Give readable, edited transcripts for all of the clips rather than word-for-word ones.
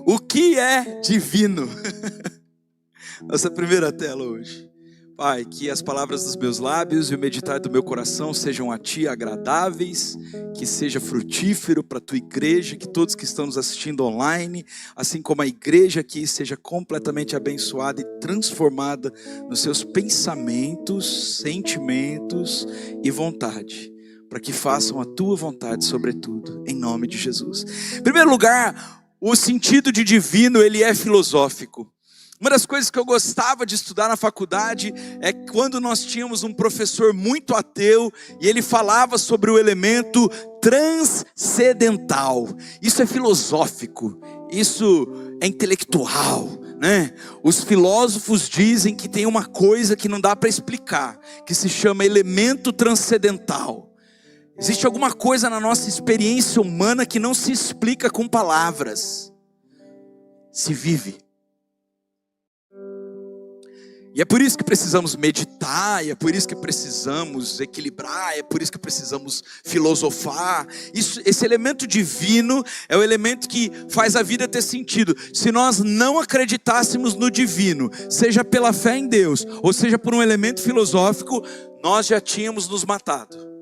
O que é divino? Nossa primeira tela hoje. Pai, que as palavras dos meus lábios e o meditar do meu coração sejam a Ti agradáveis, que seja frutífero para a Tua igreja, que todos que estão nos assistindo online, assim como a igreja aqui, seja completamente abençoada e transformada nos seus pensamentos, sentimentos e vontade, para que façam a Tua vontade sobretudo, em nome de Jesus. Em primeiro lugar, o sentido de divino, ele é filosófico. Uma das coisas que eu gostava de estudar na faculdade é quando nós tínhamos um professor muito ateu e ele falava sobre o elemento transcendental. Isso é filosófico, isso é intelectual, né? Os filósofos dizem que tem uma coisa que não dá para explicar, que se chama elemento transcendental. Existe alguma coisa na nossa experiência humana que não se explica com palavras, se vive. E é por isso que precisamos meditar, e é por isso que precisamos equilibrar, é por isso que precisamos filosofar. Esse elemento divino é o elemento que faz a vida ter sentido. Se nós não acreditássemos no divino, seja pela fé em Deus, ou seja por um elemento filosófico, nós já tínhamos nos matado.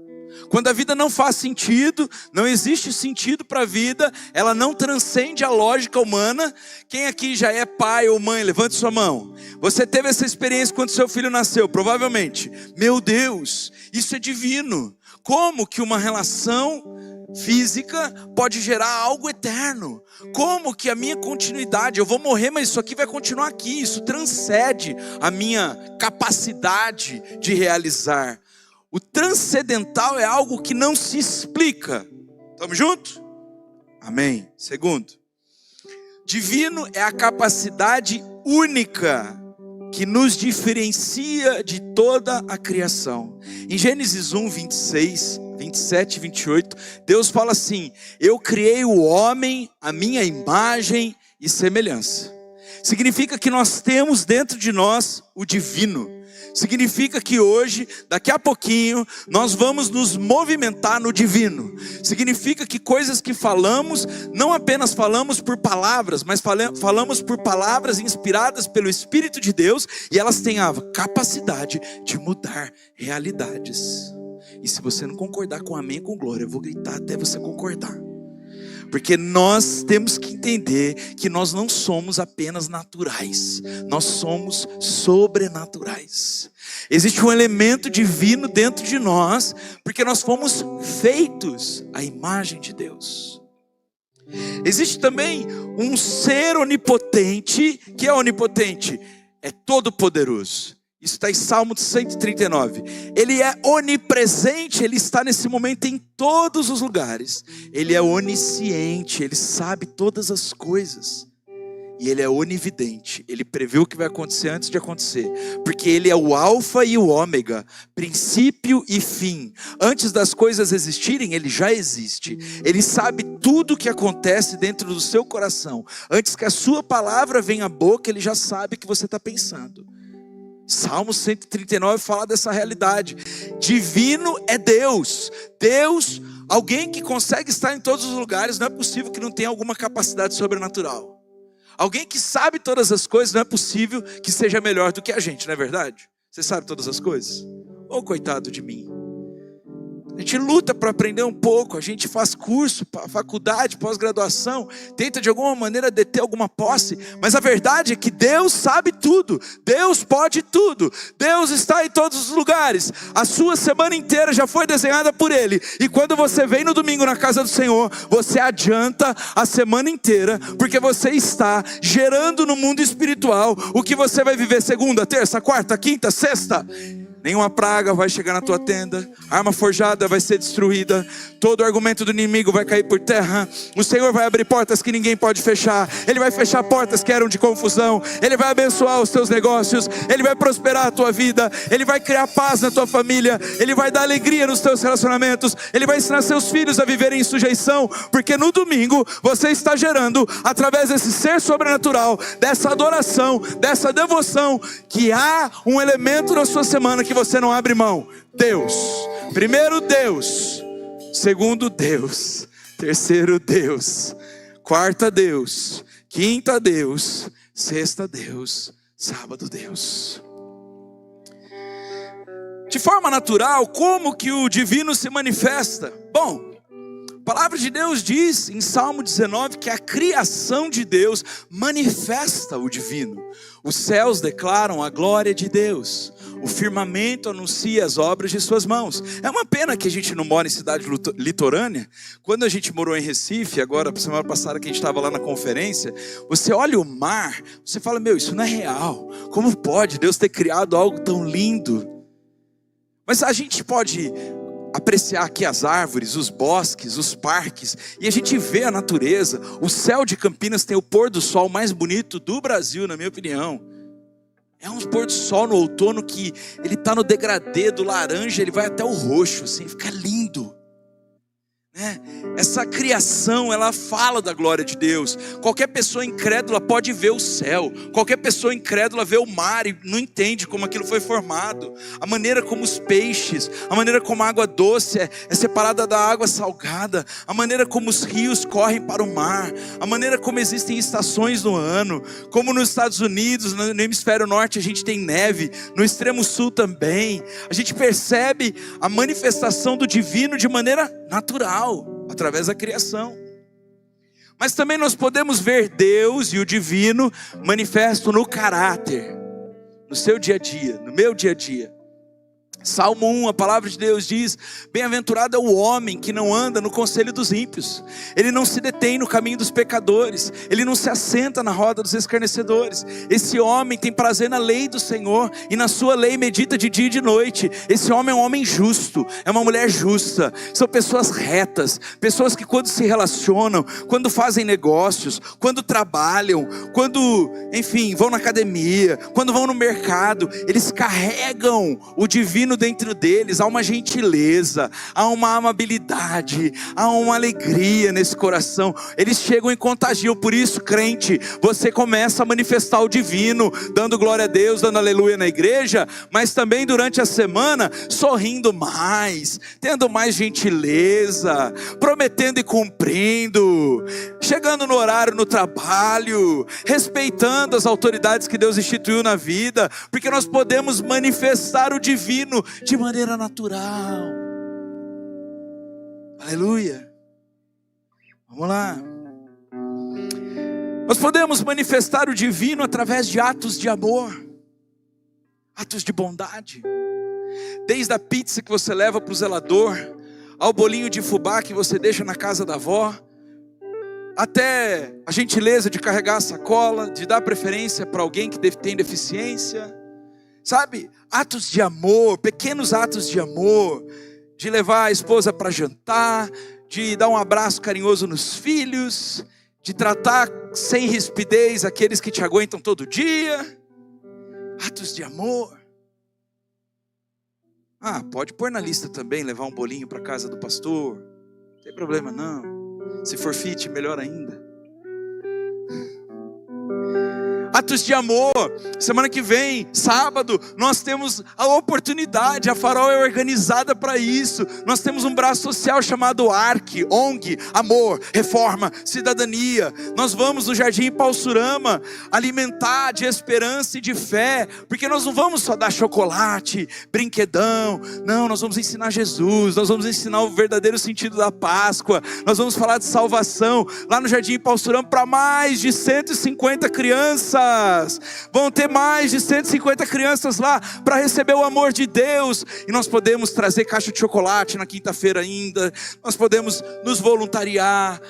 Quando a vida não faz sentido, não existe sentido para a vida, ela não transcende a lógica humana. Quem aqui já é pai ou mãe, levante sua mão. Você teve essa experiência quando seu filho nasceu, provavelmente. Meu Deus, isso é divino. Como que uma relação física pode gerar algo eterno? Como que a minha continuidade, eu vou morrer, mas isso aqui vai continuar aqui. Isso transcende a minha capacidade de realizar. O transcendental é algo que não se explica. Estamos juntos? Amém. Segundo, divino é a capacidade única que nos diferencia de toda a criação. Em Gênesis 1, 26, 27 e 28, Deus fala assim: eu criei o homem à minha imagem e semelhança. Significa que nós temos dentro de nós o divino. Significa que hoje, daqui a pouquinho, nós vamos nos movimentar no divino. Significa que coisas que falamos, não apenas falamos por palavras, mas falamos por palavras inspiradas pelo Espírito de Deus, e elas têm a capacidade de mudar realidades. E se você não concordar com amém, com glória, eu vou gritar até você concordar. Porque nós temos que entender que nós não somos apenas naturais, nós somos sobrenaturais. Existe um elemento divino dentro de nós, porque nós fomos feitos à imagem de Deus. Existe também um ser onipotente, que é onipotente, é todo poderoso. Isso está em Salmo 139. Ele é onipresente, ele está nesse momento em todos os lugares. Ele é onisciente, ele sabe todas as coisas. E ele é onividente, ele prevê o que vai acontecer antes de acontecer. Porque ele é o alfa e o ômega, princípio e fim. Antes das coisas existirem, ele já existe. Ele sabe tudo o que acontece dentro do seu coração. Antes que a sua palavra venha à boca, ele já sabe o que você está pensando. Salmo 139 fala dessa realidade. Divino é Deus. Deus, alguém que consegue estar em todos os lugares, não é possível que não tenha alguma capacidade sobrenatural. Alguém que sabe todas as coisas, não é possível que seja melhor do que a gente, não é verdade? Você sabe todas as coisas? Oh, coitado de mim. A gente luta para aprender um pouco, a gente faz curso, faculdade, pós-graduação, tenta de alguma maneira deter alguma posse, mas a verdade é que Deus sabe tudo, Deus pode tudo, Deus está em todos os lugares. A sua semana inteira já foi desenhada por Ele, e quando você vem no domingo na casa do Senhor, você adianta a semana inteira, porque você está gerando no mundo espiritual o que você vai viver segunda, terça, quarta, quinta, sexta. Nenhuma praga vai chegar na tua tenda, arma forjada vai ser destruída, todo argumento do inimigo vai cair por terra. O Senhor vai abrir portas que ninguém pode fechar, Ele vai fechar portas que eram de confusão, Ele vai abençoar os teus negócios, Ele vai prosperar a tua vida, Ele vai criar paz na tua família, Ele vai dar alegria nos teus relacionamentos, Ele vai ensinar seus filhos a viverem em sujeição, porque no domingo você está gerando, através desse ser sobrenatural, dessa adoração, dessa devoção, que há um elemento na sua semana que você não abre mão. Deus. Primeiro Deus. Segundo Deus. Terceiro Deus. Quarta Deus. quinta Deus, sexta Deus, sábado Deus. De forma natural, como que o divino se manifesta? Bom, a palavra de Deus diz em Salmo 19 que a criação de Deus manifesta o divino. Os céus declaram a glória de Deus. O firmamento anuncia as obras de suas mãos. É uma pena que a gente não mora em cidade litorânea. Quando a gente morou em Recife, agora, semana passada que a gente estava lá na conferência, você olha o mar, você fala, meu, isso não é real. Como pode Deus ter criado algo tão lindo? Mas a gente pode apreciar aqui as árvores, os bosques, os parques, e a gente vê a natureza. O céu de Campinas tem o pôr do sol mais bonito do Brasil, na minha opinião. É um pôr do sol no outono que ele está no degradê do laranja, ele vai até o roxo, assim, fica lindo. Essa criação, ela fala da glória de Deus. Qualquer pessoa incrédula pode ver o céu. Qualquer pessoa incrédula vê o mar e não entende como aquilo foi formado. A maneira como os peixes, a maneira como a água doce é separada da água salgada, a maneira como os rios correm para o mar, a maneira como existem estações no ano, como nos Estados Unidos, no hemisfério norte a gente tem neve, no extremo sul também. A gente percebe a manifestação do divino de maneira natural, através da criação. Mas também nós podemos ver Deus e o divino manifesto no caráter, no seu dia a dia, no meu dia a dia. Salmo 1, a palavra de Deus diz: bem-aventurado é o homem que não anda no conselho dos ímpios, ele não se detém no caminho dos pecadores, ele não se assenta na roda dos escarnecedores. Esse homem tem prazer na lei do Senhor, e na sua lei medita de dia e de noite. Esse homem é um homem justo, é uma mulher justa, são pessoas retas, pessoas que quando se relacionam, quando fazem negócios, quando trabalham, quando, enfim, vão na academia, quando vão no mercado, eles carregam o divino dentro deles. Há uma gentileza, há uma amabilidade, há uma alegria nesse coração. Eles chegam e contagiam. Por isso, crente, você começa a manifestar o divino, dando glória a Deus, dando aleluia na igreja, mas também durante a semana, sorrindo mais, tendo mais gentileza, prometendo e cumprindo, chegando no horário no trabalho, respeitando as autoridades que Deus instituiu na vida, porque nós podemos manifestar o divino de maneira natural. Aleluia. Vamos lá. Nós podemos manifestar o divino através de atos de amor, atos de bondade. Desde a pizza que você leva para o zelador, ao bolinho de fubá que você deixa na casa da avó, até a gentileza de carregar a sacola, de dar preferência para alguém que tem deficiência. Sabe, atos de amor, pequenos atos de amor, de levar a esposa para jantar, de dar um abraço carinhoso nos filhos, de tratar sem rispidez aqueles que te aguentam todo dia. Atos de amor. Pode pôr na lista também, levar um bolinho para casa do pastor, não tem problema não. Se for fit, melhor ainda. Atos de amor. Semana que vem, sábado, nós temos a oportunidade, a Farol é organizada para isso. Nós temos um braço social chamado ARC, ONG, Amor, Reforma, Cidadania. Nós vamos no Jardim Paulsurama alimentar de esperança e de fé, porque nós não vamos só dar chocolate, brinquedão. Não, nós vamos ensinar Jesus, nós vamos ensinar o verdadeiro sentido da Páscoa. Nós vamos falar de salvação lá no Jardim Paulsurama para mais de 150 crianças. Vão ter mais de 150 crianças lá para receber o amor de Deus. E nós podemos trazer caixa de chocolate na quinta-feira ainda. Nós podemos nos voluntariar,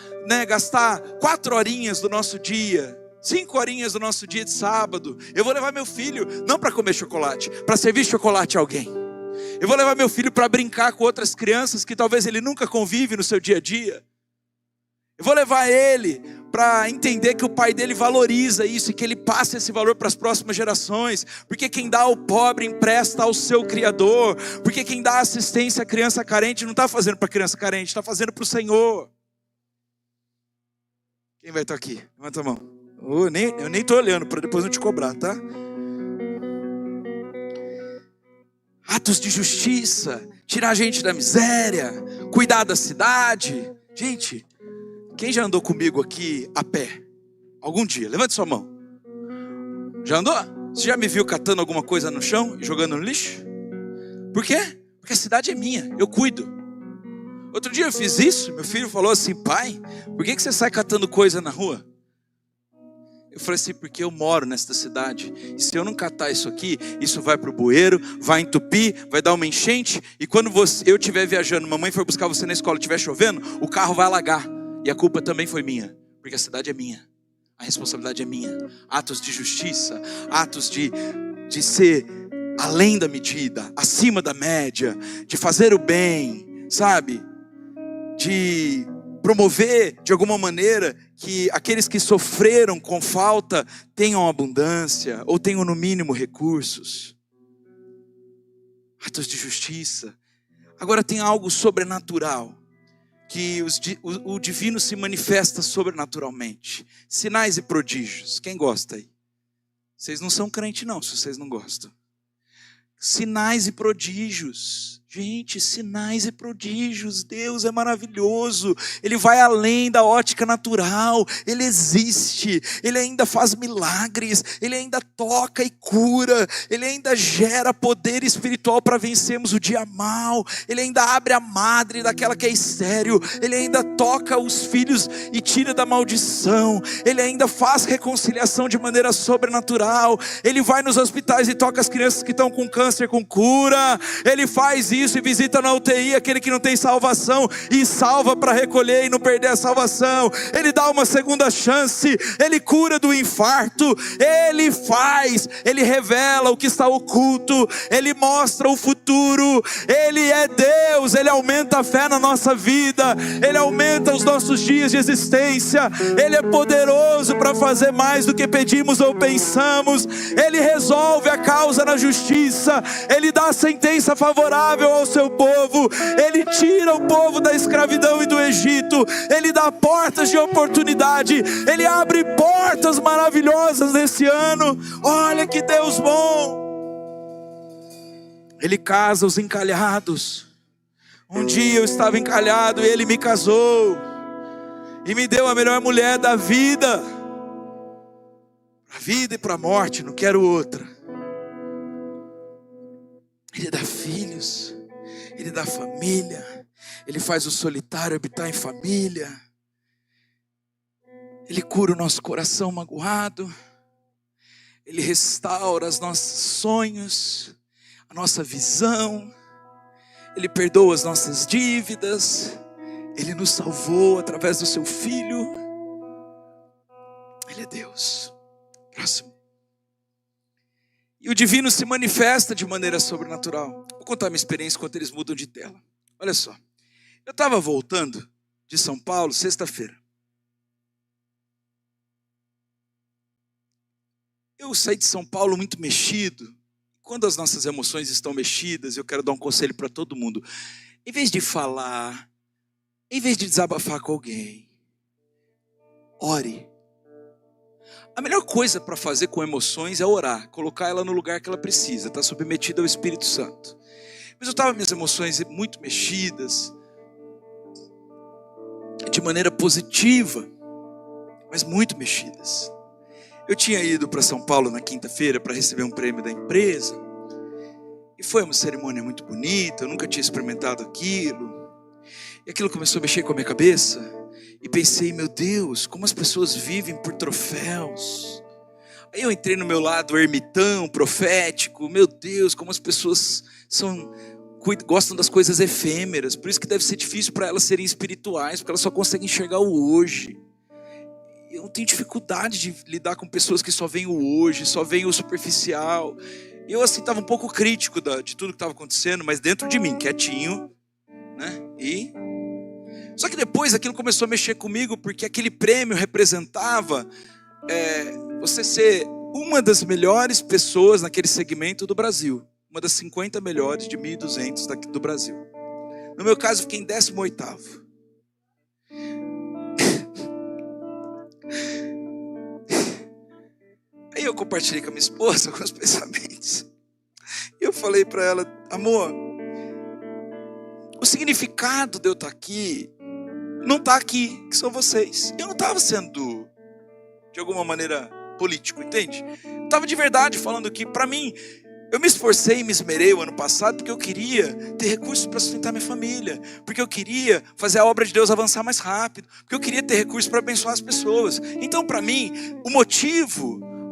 gastar 4 horinhas do nosso dia, 5 horinhas do nosso dia de sábado. Eu vou levar meu filho, não para comer chocolate, para servir chocolate a alguém. Eu vou levar meu filho para brincar com outras crianças que talvez ele nunca convive no seu dia a dia. Eu vou levar ele para entender que o pai dele valoriza isso e que ele passa esse valor para as próximas gerações. Porque quem dá ao pobre empresta ao seu Criador. Porque quem dá assistência à criança carente não está fazendo para a criança carente, está fazendo para o Senhor. Quem vai estar aqui? Levanta a mão. Eu nem estou olhando para depois não te cobrar, tá? Atos de justiça, tirar a gente da miséria, cuidar da cidade. Gente, quem já andou comigo aqui a pé? Algum dia, levante sua mão. Já andou? Você já me viu catando alguma coisa no chão e jogando no lixo? Por quê? Porque a cidade é minha, eu cuido. Outro dia eu fiz isso, meu filho falou assim: pai, por que você sai catando coisa na rua? Eu falei assim: porque eu moro nesta cidade, e se eu não catar isso aqui, isso vai para o bueiro, vai entupir, vai dar uma enchente, e quando eu estiver viajando, mamãe for buscar você na escola, estiver chovendo, o carro vai alagar, e a culpa também foi minha, porque a cidade é minha, a responsabilidade é minha. Atos de justiça, atos de ser além da medida, acima da média, de fazer o bem, sabe? De promover de alguma maneira que aqueles que sofreram com falta tenham abundância, ou tenham no mínimo recursos. Atos de justiça. Agora tem algo sobrenatural, que o divino se manifesta sobrenaturalmente. Sinais e prodígios. Quem gosta aí? Vocês não são crente não, se vocês não gostam. Sinais e prodígios. Gente, sinais e prodígios. Deus é maravilhoso. Ele vai além da ótica natural. Ele existe. Ele ainda faz milagres. Ele ainda toca e cura. Ele ainda gera poder espiritual para vencermos o dia mal. Ele ainda abre a madre daquela que é estéril. Ele ainda toca os filhos e tira da maldição. Ele ainda faz reconciliação de maneira sobrenatural. Ele vai nos hospitais e toca as crianças que estão com câncer com cura. Ele faz isso e visita na UTI aquele que não tem salvação e salva para recolher e não perder a salvação. Ele dá uma segunda chance. Ele cura do infarto. Ele faz, ele revela o que está oculto. Ele mostra o futuro. Ele é Deus. Ele aumenta a fé na nossa vida. Ele aumenta os nossos dias de existência. Ele é poderoso para fazer mais do que pedimos ou pensamos. Ele resolve a causa na justiça. Ele dá a sentença favorável ao seu povo. Ele tira o povo da escravidão e do Egito. Ele dá portas de oportunidade. Ele abre portas maravilhosas nesse ano. Olha que Deus bom. Ele casa os encalhados. Um dia eu estava encalhado e Ele me casou e me deu a melhor mulher da vida, para a vida e para a morte, não quero outra. Ele dá filhos, Ele dá família, Ele faz o solitário habitar em família, Ele cura o nosso coração magoado, Ele restaura os nossos sonhos, a nossa visão, Ele perdoa as nossas dívidas, Ele nos salvou através do seu Filho. Ele é Deus. Próximo. E o divino se manifesta de maneira sobrenatural. Vou contar minha experiência enquanto eles mudam de tela. Olha só. Eu estava voltando de São Paulo sexta-feira. Eu saí de São Paulo muito mexido. Quando as nossas emoções estão mexidas, eu quero dar um conselho para todo mundo. Em vez de falar, em vez de desabafar com alguém, ore. A melhor coisa para fazer com emoções é orar, colocar ela no lugar que ela precisa, estar submetida ao Espírito Santo. Mas eu estava com minhas emoções muito mexidas, de maneira positiva, mas muito mexidas. Eu tinha ido para São Paulo na quinta-feira para receber um prêmio da empresa, e foi uma cerimônia muito bonita, eu nunca tinha experimentado aquilo, e aquilo começou a mexer com a minha cabeça. E pensei, meu Deus, como as pessoas vivem por troféus. Aí eu entrei no meu lado ermitão, profético. Meu Deus, como as pessoas gostam das coisas efêmeras. Por isso que deve ser difícil para elas serem espirituais, porque elas só conseguem enxergar o hoje. Eu tenho dificuldade de lidar com pessoas que só veem o hoje, só veem o superficial. Eu assim estava um pouco crítico de tudo que estava acontecendo, mas dentro de mim, quietinho, né? Só que depois aquilo começou a mexer comigo, porque aquele prêmio representava você ser uma das melhores pessoas naquele segmento do Brasil. Uma das 50 melhores de 1.200 do Brasil. No meu caso, fiquei em 18º. Aí eu compartilhei com a minha esposa alguns pensamentos. E eu falei para ela, amor, o significado de eu estar aqui não está aqui, que são vocês. Eu não estava sendo de alguma maneira político, entende? Eu estava de verdade falando que, para mim, eu me esforcei e me esmerei o ano passado porque eu queria ter recursos para sustentar minha família, porque eu queria fazer a obra de Deus avançar mais rápido, porque eu queria ter recursos para abençoar as pessoas. Então, para mim,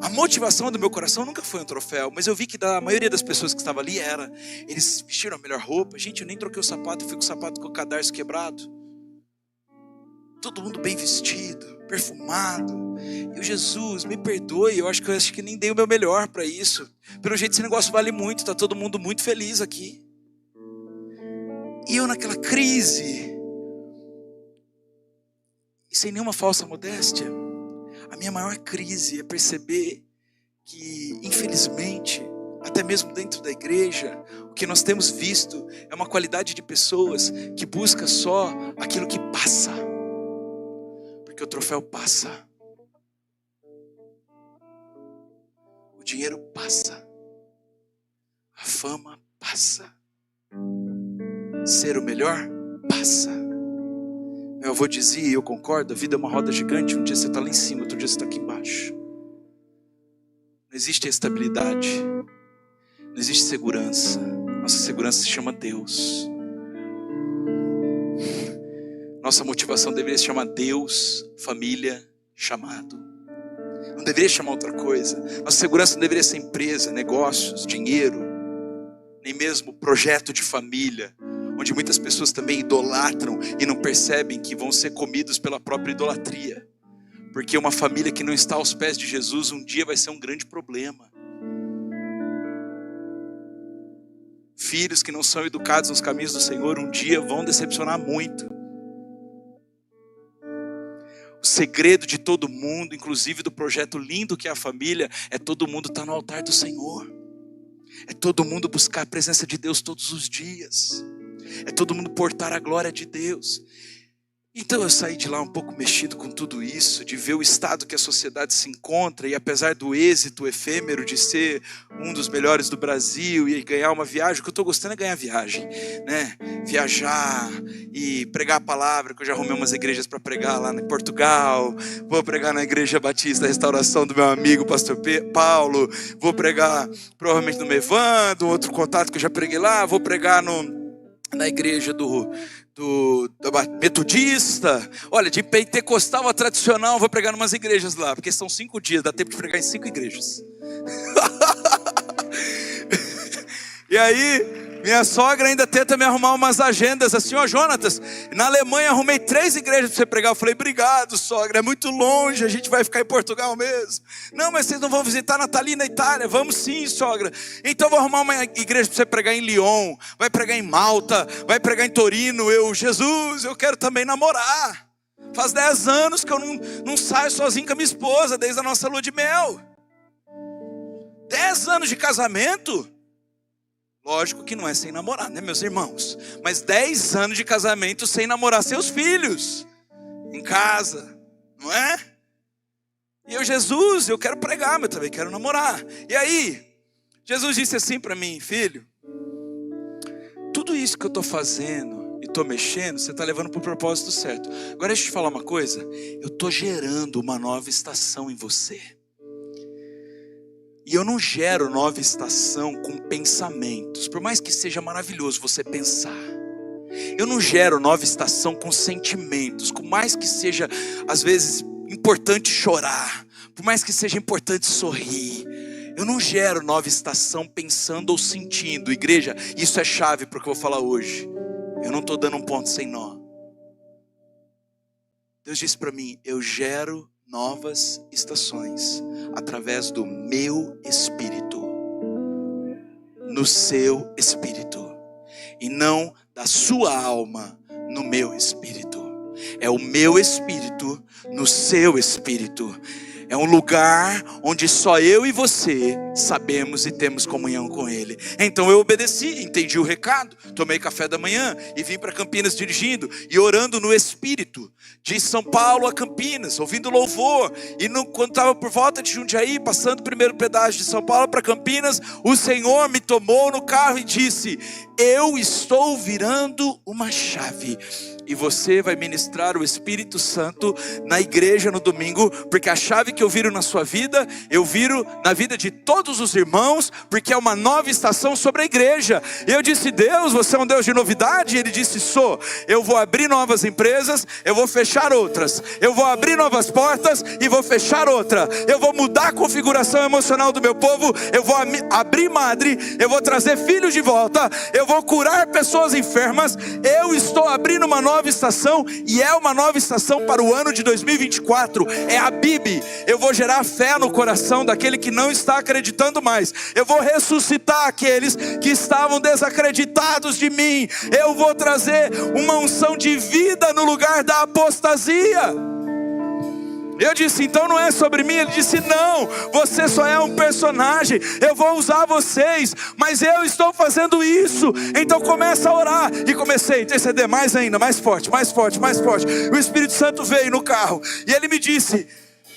a motivação do meu coração nunca foi um troféu, mas eu vi que da maioria das pessoas que estavam ali eles vestiram a melhor roupa. Gente, eu nem troquei o sapato, eu fui com o sapato com o cadarço quebrado. Todo mundo bem vestido, perfumado. E o Jesus, me perdoe, eu acho que nem dei o meu melhor para isso. Pelo jeito esse negócio vale muito, está todo mundo muito feliz aqui. E eu naquela crise, e sem nenhuma falsa modéstia, a minha maior crise é perceber que, infelizmente, até mesmo dentro da igreja, o que nós temos visto é uma qualidade de pessoas que busca só aquilo que passa. Porque o troféu passa. O dinheiro passa. A fama passa. Ser o melhor passa. Meu avô dizia, e eu concordo, a vida é uma roda gigante. Um dia você está lá em cima, outro dia você está aqui embaixo. Não existe estabilidade. Não existe segurança. Nossa segurança se chama Deus. Nossa motivação deveria se chamar Deus, família, chamado. Não deveria chamar outra coisa. Nossa segurança não deveria ser empresa, negócios, dinheiro, nem mesmo projeto de família, onde muitas pessoas também idolatram e não percebem que vão ser comidos pela própria idolatria. Porque uma família que não está aos pés de Jesus um dia vai ser um grande problema. Filhos que não são educados nos caminhos do Senhor um dia vão decepcionar muito. O segredo de todo mundo, inclusive do projeto lindo que é a família, é todo mundo estar no altar do Senhor. É todo mundo buscar a presença de Deus todos os dias. É todo mundo portar a glória de Deus. Então eu saí de lá um pouco mexido com tudo isso, de ver o estado que a sociedade se encontra, e apesar do êxito efêmero de ser um dos melhores do Brasil e ganhar uma viagem, o que eu estou gostando é ganhar viagem, né? Viajar e pregar a palavra, que eu já arrumei umas igrejas para pregar lá em Portugal, vou pregar na Igreja Batista da Restauração do meu amigo pastor Paulo, vou pregar provavelmente no Mevando, outro contato que eu já preguei lá, vou pregar na igreja da metodista. Olha, de pentecostal a tradicional, vou pregar em umas igrejas lá, porque são 5 dias, dá tempo de pregar em 5 igrejas. E aí, minha sogra ainda tenta me arrumar umas agendas assim, ó, Jonatas, na Alemanha arrumei 3 igrejas para você pregar. Eu falei, obrigado, sogra, é muito longe, a gente vai ficar em Portugal mesmo. Não, mas vocês não vão visitar Nathalie na Itália? Vamos sim, sogra. Então eu vou arrumar uma igreja para você pregar em Lyon, vai pregar em Malta, vai pregar em Torino. Jesus, eu quero também namorar. Faz 10 anos que eu não saio sozinho com a minha esposa, desde a nossa lua de mel. 10 anos de casamento? Lógico que não é sem namorar, né, meus irmãos? Mas 10 anos de casamento sem namorar seus filhos, em casa, não é? E eu, Jesus, eu quero pregar, mas eu também quero namorar. E aí, Jesus disse assim para mim, filho, tudo isso que eu estou fazendo e estou mexendo, você está levando para o propósito certo. Agora deixa eu te falar uma coisa, eu estou gerando uma nova estação em você. E eu não gero nova estação com pensamentos, por mais que seja maravilhoso você pensar. Eu não gero nova estação com sentimentos, por mais que seja às vezes importante chorar, por mais que seja importante sorrir. Eu não gero nova estação pensando ou sentindo. Igreja, isso é chave para o que eu vou falar hoje. Eu não estou dando um ponto sem nó. Deus disse para mim, eu gero novas estações através do meu espírito, no seu espírito, e não da sua alma no meu espírito. É o meu espírito no seu espírito. É um lugar onde só eu e você sabemos e temos comunhão com Ele. Então eu obedeci, entendi o recado, tomei café da manhã e vim para Campinas dirigindo e orando no Espírito, de São Paulo a Campinas, ouvindo louvor. E quando estava por volta de Jundiaí, passando o primeiro pedágio de São Paulo para Campinas, o Senhor me tomou no carro e disse: eu estou virando uma chave, e você vai ministrar o Espírito Santo na igreja no domingo, porque a chave que eu viro na sua vida, eu viro na vida de todos os irmãos, porque é uma nova estação sobre a igreja. E eu disse: Deus, você é um Deus de novidade? E Ele disse: sou. Eu vou abrir novas empresas, eu vou fechar outras, eu vou abrir novas portas e vou fechar outra, eu vou mudar a configuração emocional do meu povo, eu vou abrir madre, eu vou trazer filhos de volta, eu vou curar pessoas enfermas. Eu estou abrindo uma nova estação, e é uma nova estação para o ano de 2024, é a Bibi. Eu vou gerar fé no coração daquele que não está acreditando mais, eu vou ressuscitar aqueles que estavam desacreditados de mim, eu vou trazer uma unção de vida no lugar da apostasia. Eu disse: então não é sobre mim. Ele disse: não, você só é um personagem, eu vou usar vocês, mas eu estou fazendo isso. Então começa a orar. E comecei a interceder mais ainda, mais forte, mais forte, mais forte. O Espírito Santo veio no carro e ele me disse: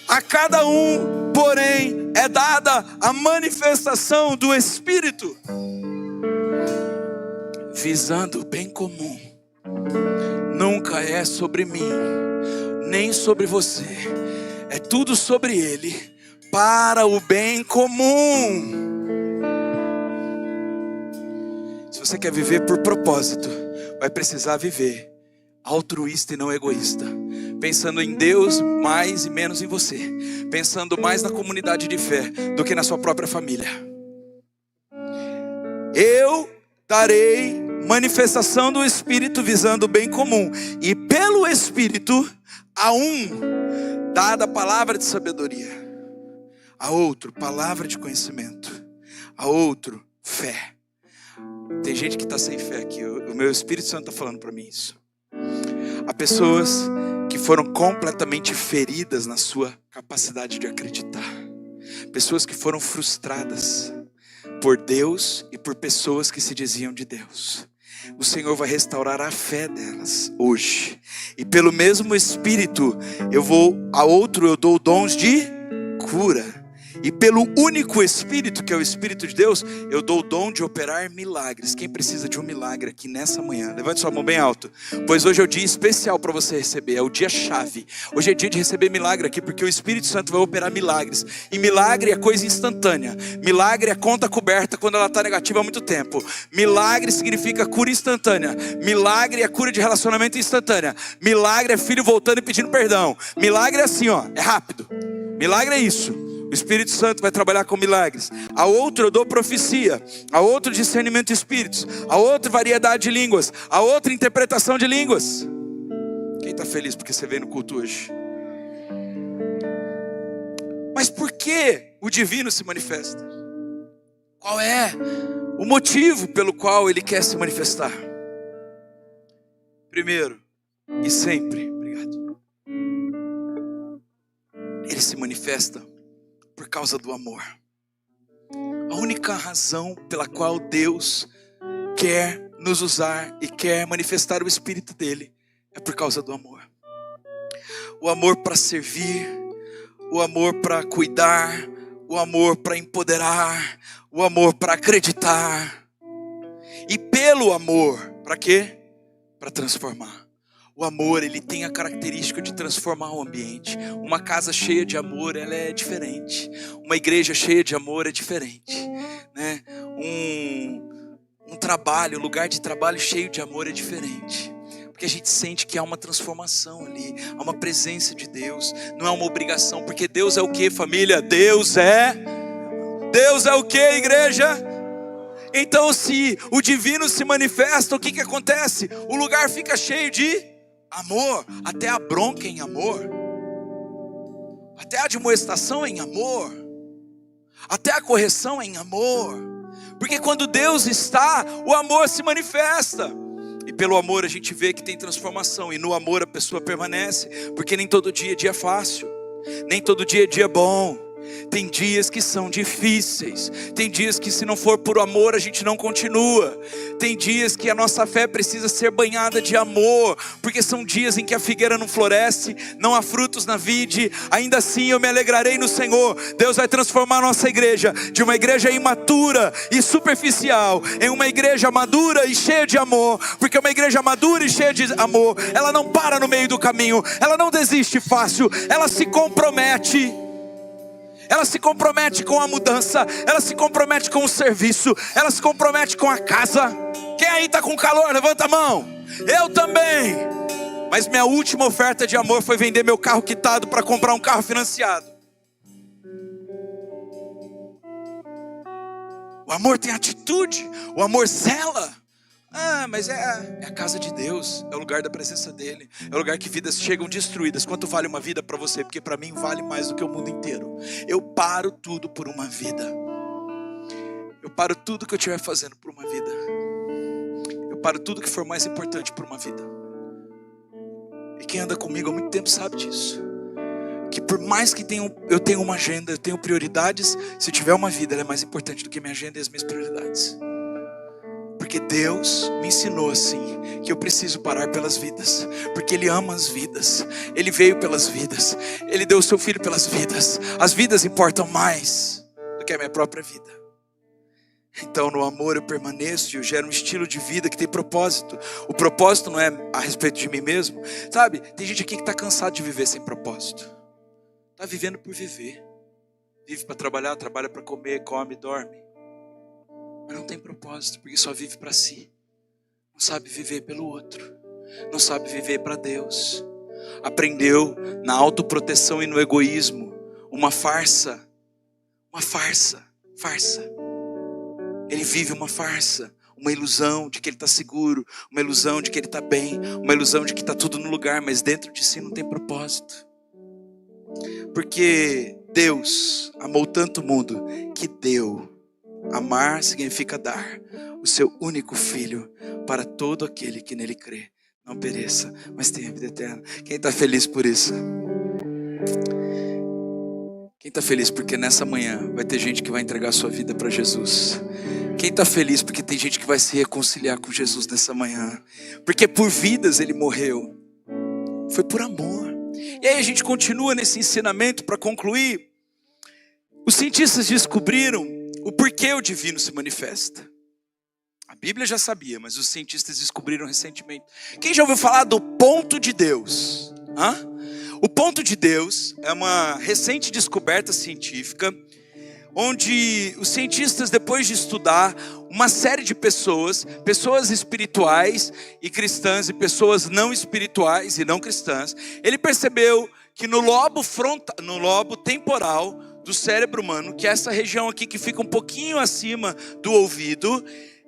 a cada um, porém, é dada a manifestação do Espírito, visando o bem comum. Nunca é sobre mim, nem sobre você, é tudo sobre Ele, para o bem comum. Se você quer viver por propósito, vai precisar viver altruísta e não egoísta, pensando em Deus mais e menos em você, pensando mais na comunidade de fé do que na sua própria família. Eu darei manifestação do Espírito visando o bem comum, e pelo Espírito a um dada palavra de sabedoria, a outro palavra de conhecimento, a outro fé. Tem gente que está sem fé aqui, o meu Espírito Santo está falando para mim isso. Há pessoas que foram completamente feridas na sua capacidade de acreditar, pessoas que foram frustradas por Deus e por pessoas que se diziam de Deus. O Senhor vai restaurar a fé delas hoje, e pelo mesmo Espírito eu dou dons de cura, e pelo único Espírito, que é o Espírito de Deus, eu dou o dom de operar milagres. Quem precisa de um milagre aqui nessa manhã? Levante sua mão bem alto, pois hoje é o dia especial para você receber, é o dia chave. Hoje é dia de receber milagre aqui, porque o Espírito Santo vai operar milagres, e milagre é coisa instantânea. Milagre é conta coberta quando ela está negativa há muito tempo. Milagre significa cura instantânea. Milagre é cura de relacionamento instantânea. Milagre é filho voltando e pedindo perdão. Milagre é assim, ó, é rápido. Milagre é isso. O Espírito Santo vai trabalhar com milagres. A outro eu dou profecia, a outro discernimento de espíritos, a outro variedade de línguas, a outra interpretação de línguas. Quem está feliz porque você veio no culto hoje? Mas por que o divino se manifesta? Qual é o motivo pelo qual ele quer se manifestar? Primeiro e sempre, obrigado, ele se manifesta por causa do amor. A única razão pela qual Deus quer nos usar e quer manifestar o Espírito dele é por causa do amor. O amor para servir, o amor para cuidar, o amor para empoderar, o amor para acreditar. E pelo amor, para quê? Para transformar. O amor, ele tem a característica de transformar o ambiente. Uma casa cheia de amor, ela é diferente. Uma igreja cheia de amor é diferente, né? Um trabalho, um lugar de trabalho cheio de amor é diferente. Porque a gente sente que há uma transformação ali, há uma presença de Deus. Não é uma obrigação, porque Deus é o que, família? Deus é o que, igreja? Então, se o divino se manifesta, o que acontece? O lugar fica cheio de amor, até a bronca em amor, até a admoestação em amor, até a correção em amor, porque quando Deus está, o amor se manifesta, e pelo amor a gente vê que tem transformação, e no amor a pessoa permanece, porque nem todo dia é dia fácil, nem todo dia é dia bom, Tem dias que são difíceis. Tem dias que, se não for por amor, a gente não continua. Tem dias que a nossa fé precisa ser banhada de amor, porque são dias em que a figueira não floresce, não há frutos na vide. Ainda assim eu me alegrarei no Senhor. Deus vai transformar a nossa igreja de uma igreja imatura e superficial em uma igreja madura e cheia de amor. Porque uma igreja madura e cheia de amor, ela não para no meio do caminho, ela não desiste fácil, ela se compromete. Ela se compromete com a mudança, ela se compromete com o serviço, ela se compromete com a casa. Quem aí está com calor? Levanta a mão. Eu também. Mas minha última oferta de amor foi vender meu carro quitado para comprar um carro financiado. O amor tem atitude, o amor zela. Mas é a casa de Deus, é o lugar da presença dele, é o lugar que vidas chegam destruídas. Quanto vale uma vida para você? Porque para mim vale mais do que o mundo inteiro. Eu paro tudo por uma vida. Eu paro tudo que eu estiver fazendo por uma vida. Eu paro tudo que for mais importante por uma vida. E quem anda comigo há muito tempo sabe disso. Que por mais que eu tenha uma agenda, eu tenho prioridades, se eu tiver uma vida, ela é mais importante do que minha agenda e as minhas prioridades. Porque Deus me ensinou assim, que eu preciso parar pelas vidas, porque Ele ama as vidas, Ele veio pelas vidas, Ele deu o seu Filho pelas vidas. As vidas importam mais do que a minha própria vida. Então no amor eu permaneço e eu gero um estilo de vida que tem propósito. O propósito não é a respeito de mim mesmo. Sabe, tem gente aqui que está cansado de viver sem propósito. Está vivendo por viver. Vive para trabalhar, trabalha para comer, come, dorme. Mas não tem propósito, porque só vive para si. Não sabe viver pelo outro. Não sabe viver para Deus. Aprendeu na autoproteção e no egoísmo. Uma farsa. Uma farsa. Farsa. Ele vive uma farsa. Uma ilusão de que ele está seguro. Uma ilusão de que ele está bem. Uma ilusão de que está tudo no lugar. Mas dentro de si não tem propósito. Porque Deus amou tanto o mundo que deu. Amar significa dar o seu único filho para todo aquele que nele crê. Não pereça, mas tenha vida eterna. Quem está feliz por isso? Quem está feliz porque nessa manhã vai ter gente que vai entregar sua vida para Jesus? Quem está feliz porque tem gente que vai se reconciliar com Jesus nessa manhã? Porque por vidas ele morreu. Foi por amor. E aí a gente continua nesse ensinamento para concluir. Os cientistas descobriram o porquê o divino se manifesta. A Bíblia já sabia, mas os cientistas descobriram recentemente. Quem já ouviu falar do ponto de Deus? O ponto de Deus é uma recente descoberta científica, onde os cientistas, depois de estudar uma série de pessoas espirituais e cristãs e pessoas não espirituais e não cristãs, ele percebeu que no lobo temporal do cérebro humano, que é essa região aqui que fica um pouquinho acima do ouvido,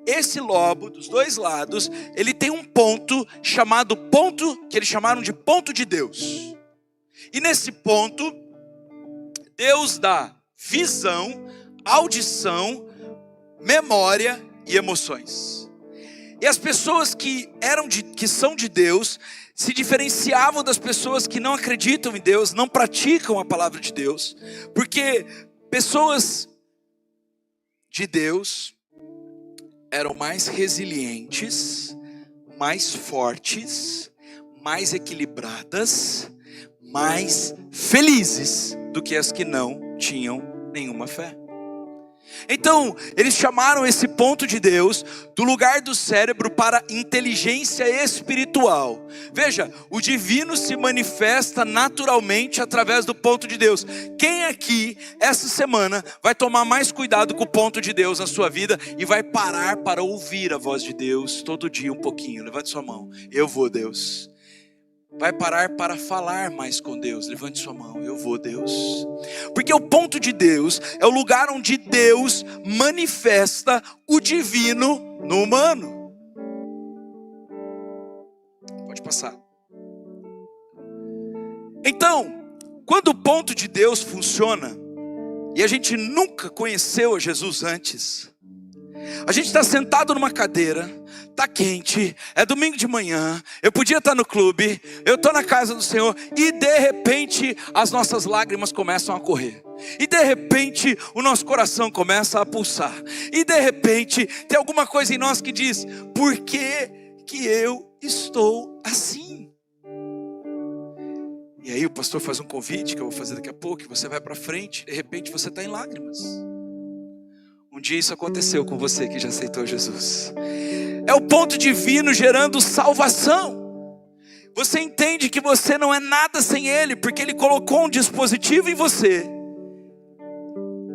esse lobo dos dois lados, ele tem um ponto chamado ponto, que eles chamaram de ponto de Deus. E nesse ponto, Deus dá visão, audição, memória e emoções. E as pessoas que são de Deus se diferenciavam das pessoas que não acreditam em Deus, não praticam a palavra de Deus, porque pessoas de Deus eram mais resilientes, mais fortes, mais equilibradas, mais felizes do que as que não tinham nenhuma fé. Então, eles chamaram esse ponto de Deus do lugar do cérebro para inteligência espiritual. Veja, o divino se manifesta naturalmente através do ponto de Deus. Quem aqui, essa semana, vai tomar mais cuidado com o ponto de Deus na sua vida e vai parar para ouvir a voz de Deus todo dia um pouquinho? Levante sua mão. Eu vou, Deus. Vai parar para falar mais com Deus. Levante sua mão. Eu vou, Deus. Porque o ponto de Deus é o lugar onde Deus manifesta o divino no humano. Pode passar. Então, quando o ponto de Deus funciona, e a gente nunca conheceu a Jesus antes, a gente está sentado numa cadeira, tá quente, é domingo de manhã, eu podia estar no clube, eu estou na casa do Senhor, e de repente as nossas lágrimas começam a correr. E de repente o nosso coração começa a pulsar. E de repente tem alguma coisa em nós que diz: por que que eu estou assim? E aí o pastor faz um convite que eu vou fazer daqui a pouco, e você vai para frente, de repente você está em lágrimas. Um dia isso aconteceu com você que já aceitou Jesus. É o ponto divino gerando salvação. Você entende que você não é nada sem Ele, porque Ele colocou um dispositivo em você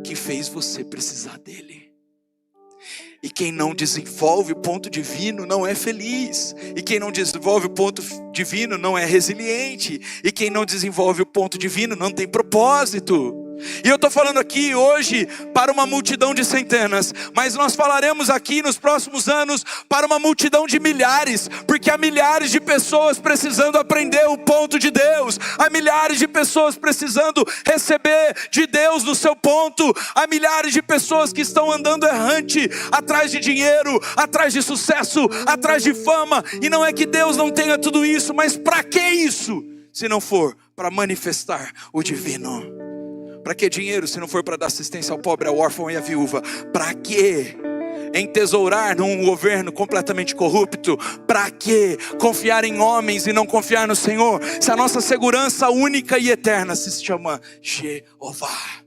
que fez você precisar dele. E quem não desenvolve o ponto divino não é feliz. E quem não desenvolve o ponto divino não é resiliente. E quem não desenvolve o ponto divino não tem propósito. E eu estou falando aqui hoje para uma multidão de centenas, mas nós falaremos aqui nos próximos anos para uma multidão de milhares, porque há milhares de pessoas precisando aprender o ponto de Deus, há milhares de pessoas precisando receber de Deus no seu ponto, há milhares de pessoas que estão andando errante, atrás de dinheiro, atrás de sucesso, atrás de fama, e não é que Deus não tenha tudo isso, mas para que isso, se não for para manifestar o divino? Para que dinheiro se não for para dar assistência ao pobre, ao órfão e à viúva? Para que entesourar num governo completamente corrupto? Para que confiar em homens e não confiar no Senhor? Se a nossa segurança única e eterna se chama Jeová.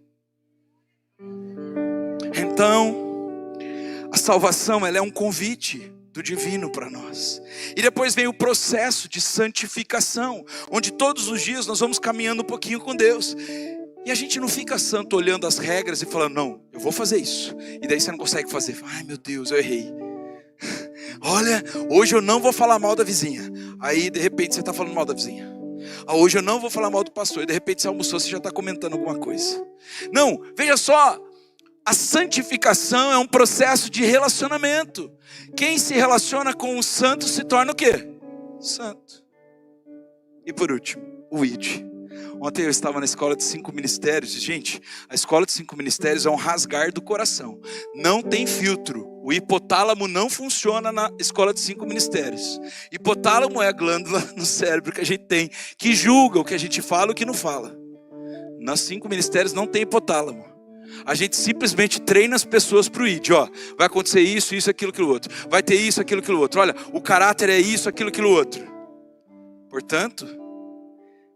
Então, a salvação, ela é um convite do divino para nós. E depois vem o processo de santificação, onde todos os dias nós vamos caminhando um pouquinho com Deus. E a gente não fica santo olhando as regras e falando: não, eu vou fazer isso. E daí você não consegue fazer. Ai meu Deus, eu errei. Olha, hoje eu não vou falar mal da vizinha. Aí de repente você está falando mal da vizinha. Hoje eu não vou falar mal do pastor. E de repente você almoçou, você já está comentando alguma coisa. Não, veja só. A santificação é um processo de relacionamento. Quem se relaciona com o santo se torna o quê? Santo. E por último, o ID. Ontem eu estava na escola de 5 ministérios. Gente, a escola de 5 ministérios é um rasgar do coração. Não tem filtro. O hipotálamo não funciona na escola de 5 ministérios. Hipotálamo é a glândula no cérebro que a gente tem, que julga o que a gente fala e o que não fala. Nas 5 ministérios não tem hipotálamo. A gente simplesmente treina as pessoas para o ID. Ó, vai acontecer isso, isso, aquilo, aquilo outro. Vai ter isso, aquilo, aquilo outro. Olha, o caráter é isso, aquilo, aquilo outro. Portanto,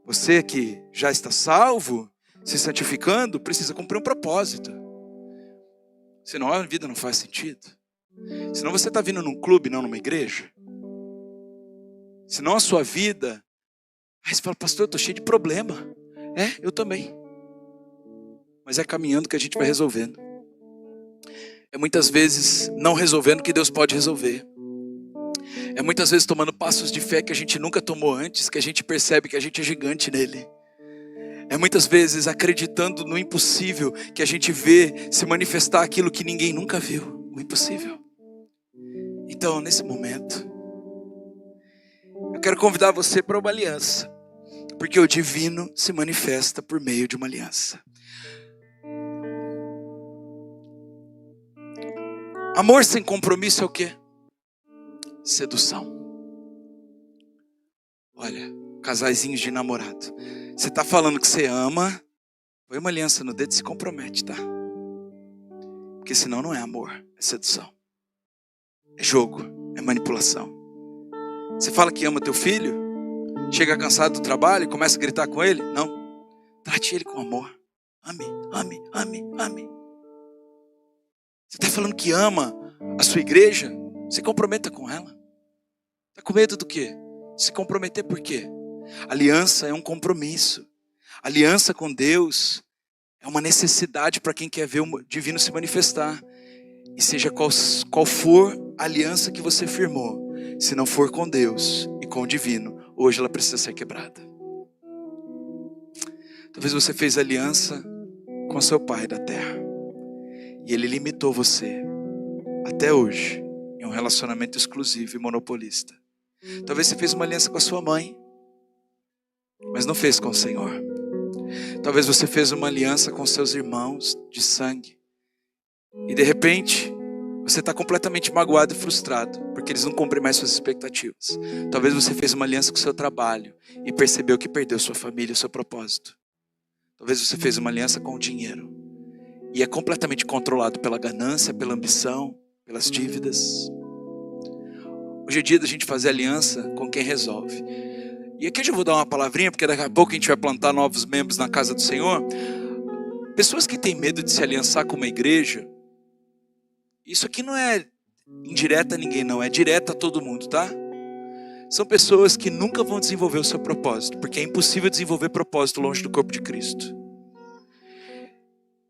você que já está salvo, se santificando, precisa cumprir um propósito. Senão a vida não faz sentido. Senão você está vindo num clube, não numa igreja. Senão a sua vida... Aí você fala: pastor, eu estou cheio de problema. É, eu também. Mas é caminhando que a gente vai resolvendo. É muitas vezes não resolvendo que Deus pode resolver. É muitas vezes tomando passos de fé que a gente nunca tomou antes, que a gente percebe que a gente é gigante nele. É muitas vezes acreditando no impossível que a gente vê se manifestar aquilo que ninguém nunca viu, o impossível. Então, nesse momento, eu quero convidar você para uma aliança, porque o divino se manifesta por meio de uma aliança. Amor sem compromisso é o quê? Sedução. Olha, casaizinhos de namorado. Você está falando que você ama, põe uma aliança no dedo e se compromete, tá? Porque senão não é amor, é sedução. É jogo, é manipulação. Você fala que ama teu filho, chega cansado do trabalho e começa a gritar com ele. Não, trate ele com amor. Ame, ame, ame, ame. Você está falando que ama a sua igreja, se comprometa com ela. Está com medo do quê? Se comprometer por quê? Aliança é um compromisso. Aliança com Deus é uma necessidade para quem quer ver o divino se manifestar. E seja qual for a aliança que você firmou, se não for com Deus e com o divino, hoje ela precisa ser quebrada. Talvez você fez aliança com seu pai da terra e ele limitou você até hoje em um relacionamento exclusivo e monopolista. Talvez você fez uma aliança com a sua mãe, mas não fez com o Senhor. Talvez você fez uma aliança com seus irmãos de sangue e de repente Você está completamente magoado e frustrado, porque eles não cumprem mais suas expectativas. Talvez você fez uma aliança com o seu trabalho e percebeu que perdeu sua família, o seu propósito. Talvez você fez uma aliança com o dinheiro e é completamente controlado pela ganância, pela ambição, pelas dívidas. Hoje é dia da gente fazer aliança com quem resolve. E aqui eu já vou dar uma palavrinha, porque daqui a pouco a gente vai plantar novos membros na casa do Senhor. Pessoas que têm medo de se aliançar com uma igreja, isso aqui não é indireta a ninguém não, é direta a todo mundo, tá? São pessoas que nunca vão desenvolver o seu propósito, porque é impossível desenvolver propósito longe do corpo de Cristo.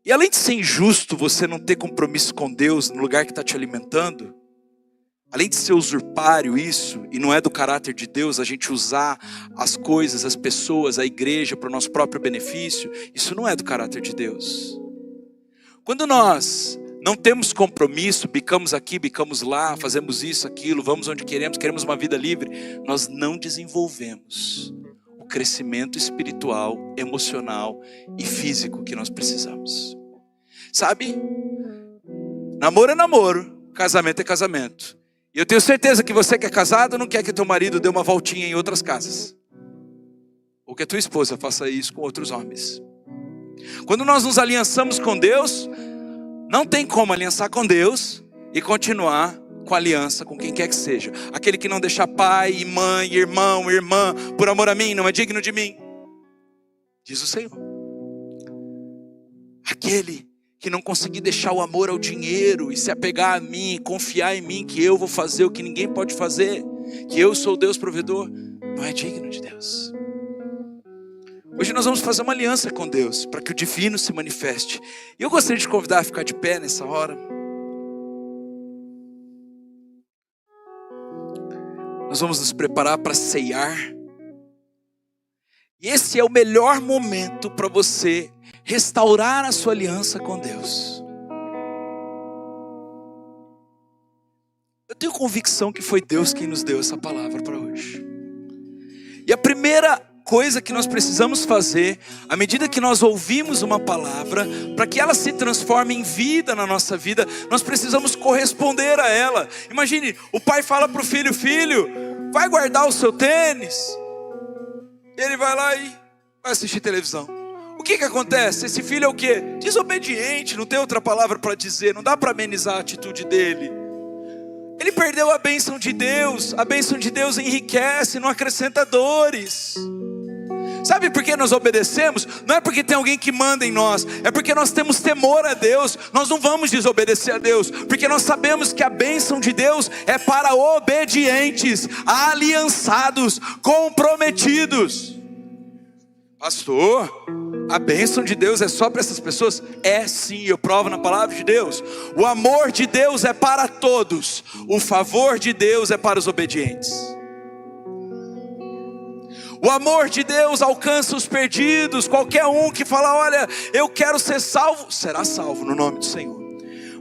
E além de ser injusto você não ter compromisso com Deus no lugar que está te alimentando, além de ser usurpário isso, e não é do caráter de Deus a gente usar as coisas, as pessoas, a igreja para o nosso próprio benefício, isso não é do caráter de Deus. Quando nós não temos compromisso, bicamos aqui, bicamos lá, fazemos isso, aquilo, vamos onde queremos uma vida livre, nós não desenvolvemos o crescimento espiritual, emocional e físico que nós precisamos. Sabe? Namoro é namoro, casamento é casamento. E eu tenho certeza que você que é casado não quer que teu marido dê uma voltinha em outras casas. Ou que a tua esposa faça isso com outros homens. Quando nós nos aliançamos com Deus, não tem como aliançar com Deus e continuar com aliança com quem quer que seja. Aquele que não deixar pai, mãe, irmão, irmã, por amor a mim, não é digno de mim. Diz o Senhor. Aquele que não conseguir deixar o amor ao dinheiro e se apegar a mim, confiar em mim, que eu vou fazer o que ninguém pode fazer, que eu sou o Deus provedor, não é digno de Deus. Hoje nós vamos fazer uma aliança com Deus, para que o divino se manifeste. E eu gostaria de te convidar a ficar de pé nessa hora. Nós vamos nos preparar para ceiar. E esse é o melhor momento para você restaurar a sua aliança com Deus. Eu tenho convicção que foi Deus quem nos deu essa palavra para hoje. E a primeira coisa que nós precisamos fazer, à medida que nós ouvimos uma palavra, para que ela se transforme em vida na nossa vida, nós precisamos corresponder a ela. Imagine, o pai fala para o filho: filho, vai guardar o seu tênis. Ele vai lá e vai assistir televisão. O que acontece? Esse filho é o quê? Desobediente, não tem outra palavra para dizer, não dá para amenizar a atitude dele. Ele perdeu a bênção de Deus. A bênção de Deus enriquece, não acrescenta dores. Sabe por que nós obedecemos? Não é porque tem alguém que manda em nós, é porque nós temos temor a Deus. Nós não vamos desobedecer a Deus, porque nós sabemos que a bênção de Deus é para obedientes, aliançados, comprometidos. Pastor, a bênção de Deus é só para essas pessoas? É sim, eu provo na palavra de Deus. O amor de Deus é para todos, o favor de Deus é para os obedientes. O amor de Deus alcança os perdidos. Qualquer um que fala: olha, eu quero ser salvo, será salvo no nome do Senhor.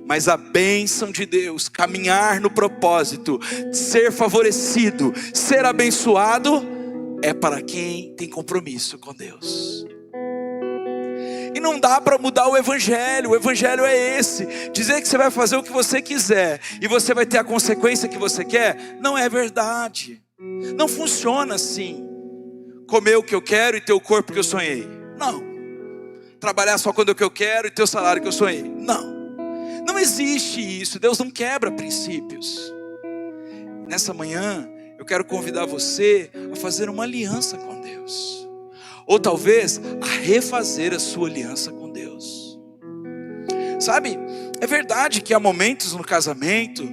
Mas a bênção de Deus, caminhar no propósito, ser favorecido, ser abençoado, é para quem tem compromisso com Deus. E não dá para mudar o evangelho é esse: dizer que você vai fazer o que você quiser e você vai ter a consequência que você quer, não é verdade. Não funciona assim. Comer o que eu quero e ter o corpo que eu sonhei, não. Trabalhar só quando eu quero e ter o salário que eu sonhei, não. Não existe isso. Deus não quebra princípios. Nessa manhã eu quero convidar você a fazer uma aliança com Deus, ou talvez a refazer a sua aliança com Deus. Sabe, é verdade que há momentos no casamento,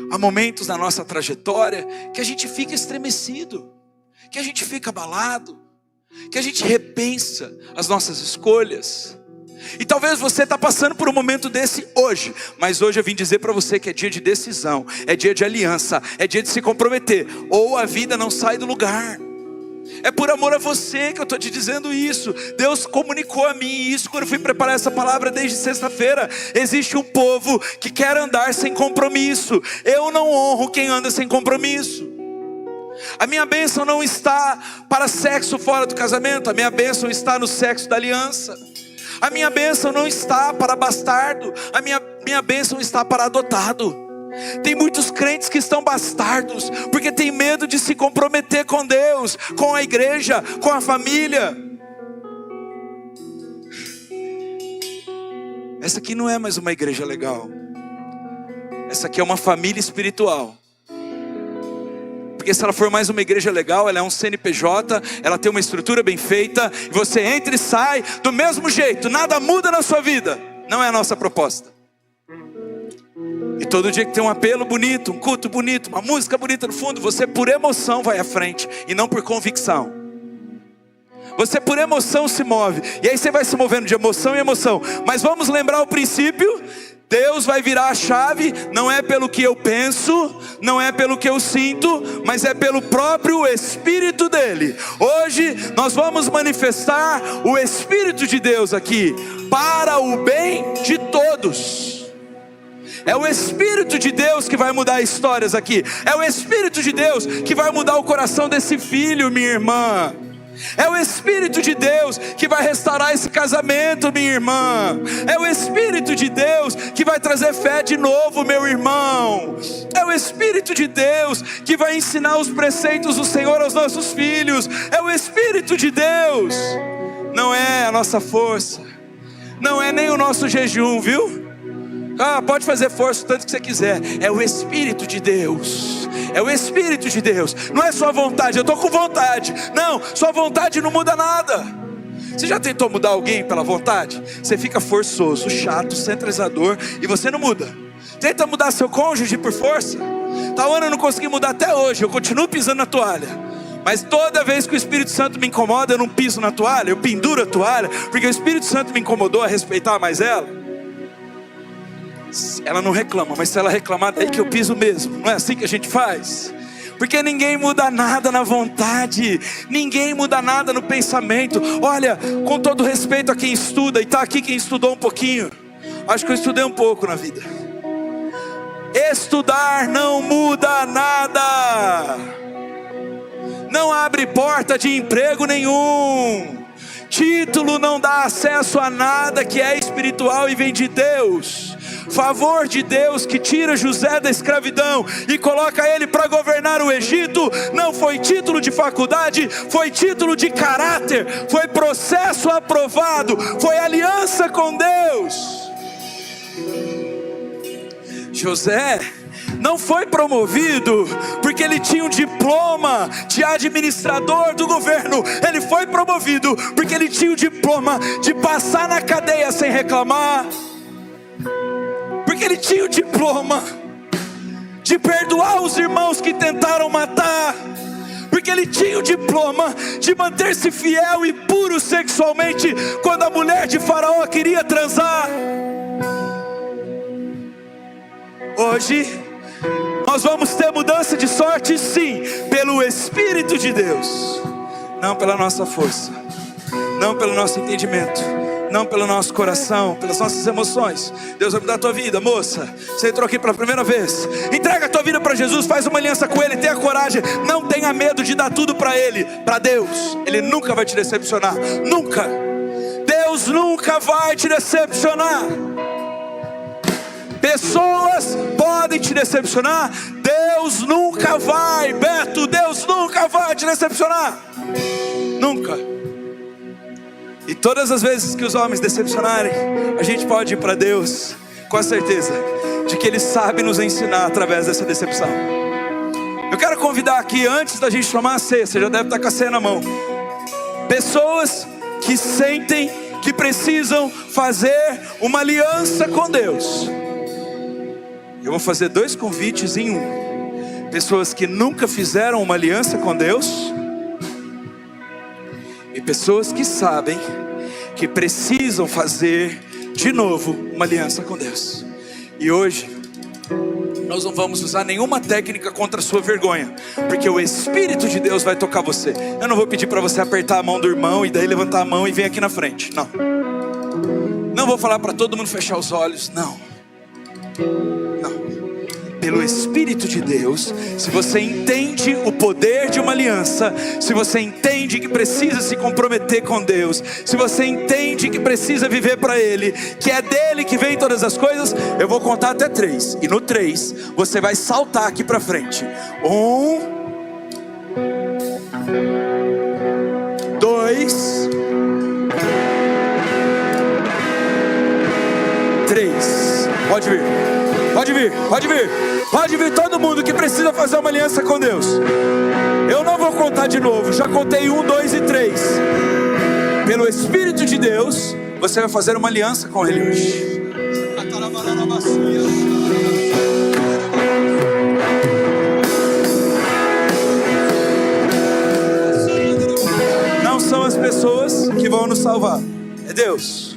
há momentos na nossa trajetória que a gente fica estremecido, que a gente fica abalado, que a gente repensa as nossas escolhas. E talvez você está passando por um momento desse hoje, mas hoje eu vim dizer para você que é dia de decisão, é dia de aliança, é dia de se comprometer, ou a vida não sai do lugar. É por amor a você que eu estou te dizendo isso. Deus comunicou a mim isso quando eu fui preparar essa palavra desde sexta-feira. Existe um povo que quer andar sem compromisso. Eu não honro quem anda sem compromisso. A minha bênção não está para sexo fora do casamento. A minha bênção está no sexo da aliança. A minha bênção não está para bastardo. A minha bênção está para adotado. Tem muitos crentes que estão bastardos, porque tem medo de se comprometer com Deus, com a igreja, com a família. Essa aqui não é mais uma igreja legal. Essa aqui é uma família espiritual. Porque se ela for mais uma igreja legal, ela é um CNPJ, ela tem uma estrutura bem feita, e você entra e sai do mesmo jeito, nada muda na sua vida. Não é a nossa proposta. E todo dia que tem um apelo bonito, um culto bonito, uma música bonita no fundo, você por emoção vai à frente, e não por convicção. Você por emoção se move, e aí você vai se movendo de emoção em emoção. Mas vamos lembrar o princípio: Deus vai virar a chave, não é pelo que eu penso, não é pelo que eu sinto, mas é pelo próprio Espírito dele. Hoje nós vamos manifestar o Espírito de Deus aqui, para o bem de todos. É o Espírito de Deus que vai mudar histórias aqui. É o Espírito de Deus que vai mudar o coração desse filho, minha irmã. É o Espírito de Deus que vai restaurar esse casamento, minha irmã. É o Espírito de Deus que vai trazer fé de novo, meu irmão. É o Espírito de Deus que vai ensinar os preceitos do Senhor aos nossos filhos. É o Espírito de Deus. Não é a nossa força, não é nem o nosso jejum, viu? Pode fazer força o tanto que você quiser. É o Espírito de Deus. É o Espírito de Deus. Não é sua vontade, eu estou com vontade. Não, sua vontade não muda nada. Você já tentou mudar alguém pela vontade? Você fica forçoso, chato, centralizador, e você não muda. Tenta mudar seu cônjuge por força. Tal ano eu não consegui mudar até hoje, eu continuo pisando na toalha. Mas toda vez que o Espírito Santo me incomoda, eu não piso na toalha, eu penduro a toalha, porque o Espírito Santo me incomodou a respeitar mais ela. Ela não reclama, mas se ela reclamar, daí que eu piso mesmo. Não é assim que a gente faz? Porque ninguém muda nada na vontade, ninguém muda nada no pensamento. Olha, com todo respeito a quem estuda, e está aqui quem estudou um pouquinho. Acho que eu estudei um pouco na vida. Estudar não muda nada, não abre porta de emprego nenhum. Título não dá acesso a nada que é espiritual e vem de Deus. Favor de Deus que tira José da escravidão e coloca ele para governar o Egito, não foi título de faculdade, foi título de caráter, foi processo aprovado, foi aliança com Deus. José não foi promovido porque ele tinha um diploma de administrador do governo. Ele foi promovido porque ele tinha o diploma de passar na cadeia sem reclamar, porque ele tinha o diploma de perdoar os irmãos que tentaram matar, porque ele tinha o diploma de manter-se fiel e puro sexualmente quando a mulher de Faraó queria transar. Hoje nós vamos ter mudança de sorte, sim, pelo Espírito de Deus, não pela nossa força, não pelo nosso entendimento, não pelo nosso coração, pelas nossas emoções. Deus vai mudar a tua vida, moça. Você entrou aqui pela primeira vez, entrega a tua vida para Jesus, faz uma aliança com Ele, tenha coragem, não tenha medo de dar tudo para Ele, para Deus. Ele nunca vai te decepcionar, nunca. Deus nunca vai te decepcionar. Pessoas podem te decepcionar, Deus nunca vai, Beto, Deus nunca vai te decepcionar, nunca. E todas as vezes que os homens decepcionarem, a gente pode ir para Deus com a certeza de que Ele sabe nos ensinar através dessa decepção. Eu quero convidar aqui, antes da gente tomar a ceia, você já deve estar com a ceia na mão, pessoas que sentem que precisam fazer uma aliança com Deus. Eu vou fazer 2 convites em um. Pessoas que nunca fizeram uma aliança com Deus, e pessoas que sabem que precisam fazer de novo uma aliança com Deus. E hoje nós não vamos usar nenhuma técnica contra a sua vergonha, porque o Espírito de Deus vai tocar você. Eu não vou pedir para você apertar a mão do irmão e daí levantar a mão e vir aqui na frente. Não. Não vou falar para todo mundo fechar os olhos. Não. pelo Espírito de Deus, se você entende o poder de uma aliança, se você entende que precisa se comprometer com Deus, se você entende que precisa viver para Ele, que é dele que vem todas as coisas, eu vou contar até 3, e no 3 você vai saltar aqui para frente. 1, 2, 3. Pode vir, pode vir, pode vir, pode vir todo mundo que precisa fazer uma aliança com Deus. Eu não vou contar de novo, já contei 1, 2 e 3. Pelo Espírito de Deus, você vai fazer uma aliança com Ele hoje. Não são as pessoas que vão nos salvar, é Deus.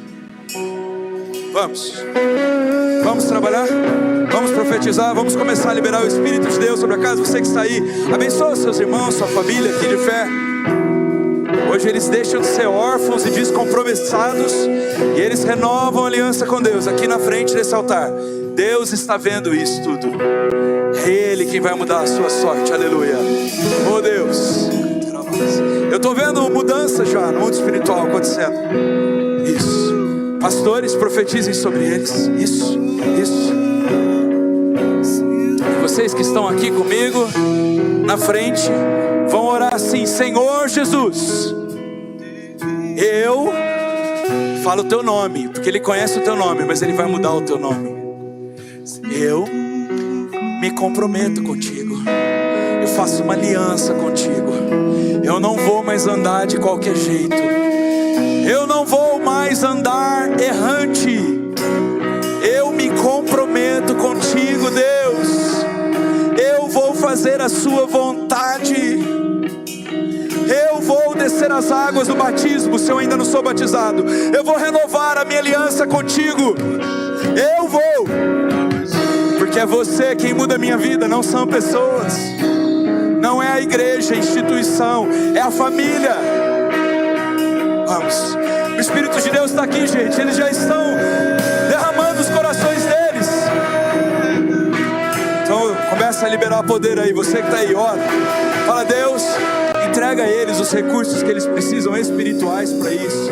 Vamos trabalhar, vamos profetizar, vamos começar a liberar o Espírito de Deus sobre a casa. Você que está aí, abençoa seus irmãos, sua família aqui de fé. Hoje eles deixam de ser órfãos e descompromissados, e eles renovam a aliança com Deus aqui na frente desse altar. Deus está vendo isso tudo. É Ele quem vai mudar a sua sorte, aleluia. Oh Deus, eu estou vendo mudança já no mundo espiritual acontecendo. Isso. Pastores, profetizem sobre eles. Isso. E vocês que estão aqui comigo na frente vão orar assim: Senhor Jesus, eu falo o teu nome, porque Ele conhece o teu nome, mas Ele vai mudar o teu nome. Eu me comprometo contigo, eu faço uma aliança contigo. Eu não vou mais andar de qualquer jeito, eu não vou mais andar errante. Eu me comprometo contigo, Deus. Eu vou fazer a sua vontade. Eu vou descer as águas do batismo, se eu ainda não sou batizado. Eu vou renovar a minha aliança contigo. Eu vou, porque é você quem muda a minha vida, não são pessoas. Não é a igreja, a instituição, é a família. Vamos. O Espírito de Deus está aqui, gente. Eles já estão derramando os corações deles. Então começa a liberar poder aí. Você que está aí, ora. Fala: Deus, entrega a eles os recursos que eles precisam espirituais para isso.